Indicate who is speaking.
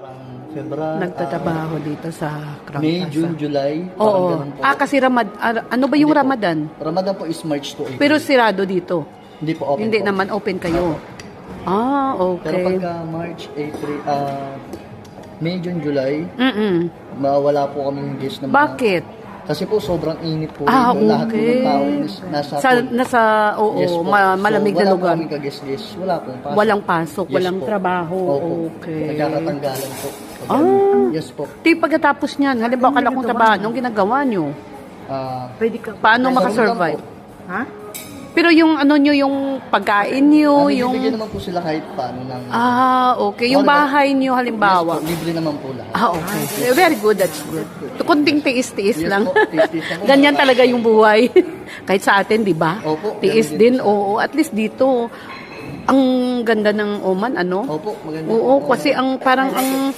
Speaker 1: Parang February,
Speaker 2: Nagtatrabaho dito sa Crown
Speaker 1: May,
Speaker 2: Plaza.
Speaker 1: June, July. Parang
Speaker 2: Oo.
Speaker 1: ganun po.
Speaker 2: Kasi ano ba yung
Speaker 1: Hindi po.
Speaker 2: Ramadan?
Speaker 1: Ramadan po is March to April.
Speaker 2: Pero sirado dito.
Speaker 1: Hindi po open
Speaker 2: Hindi
Speaker 1: po.
Speaker 2: naman open kayo.
Speaker 1: Pero
Speaker 2: Okay.
Speaker 1: pagka March, April, May, June, July, mawala po kaming guest na mga-
Speaker 2: Bakit?
Speaker 1: Kasi po sobrang init po. Lahat po
Speaker 2: Okay.
Speaker 1: ng tao is nasa
Speaker 2: Nasa,
Speaker 1: Yes po.
Speaker 2: malamig
Speaker 1: So,
Speaker 2: na
Speaker 1: wala
Speaker 2: lugar.
Speaker 1: po kaming ka-guest. Wala po. Pasok.
Speaker 2: Walang pasok,
Speaker 1: Yes
Speaker 2: walang
Speaker 1: po.
Speaker 2: trabaho.
Speaker 1: Opo.
Speaker 2: Okay.
Speaker 1: Nagkakatanggalan po. Yes po.
Speaker 2: Pagkatapos niyan, halimbawa kala kong trabaho, anong ginagawa nyo?
Speaker 3: Pwede ka.
Speaker 2: Paano
Speaker 1: Nasa
Speaker 2: makasurvive?
Speaker 1: room lang
Speaker 3: Ha?
Speaker 2: Pero yung ano nyo, yung pagkain nyo,
Speaker 1: Bibigyan
Speaker 2: yung...
Speaker 1: naman po sila kahit paano ng...
Speaker 2: Okay. Yung bahay nyo, halimbawa.
Speaker 1: Yes po, libre naman po lahat.
Speaker 2: Okay. Very good, that's good. Kunting tiis-tiis
Speaker 1: Yes
Speaker 2: lang.
Speaker 1: po, tiis-tiis lang po.
Speaker 2: Ganyan talaga yung buhay. Kahit sa atin, di ba?
Speaker 1: Opo,
Speaker 2: Tiis
Speaker 1: ganun
Speaker 2: din,
Speaker 1: din.
Speaker 2: oo. At least dito, ang ganda ng Oman, ano?
Speaker 1: Opo, maganda
Speaker 2: Oo,
Speaker 1: po.
Speaker 2: kasi ang parang ang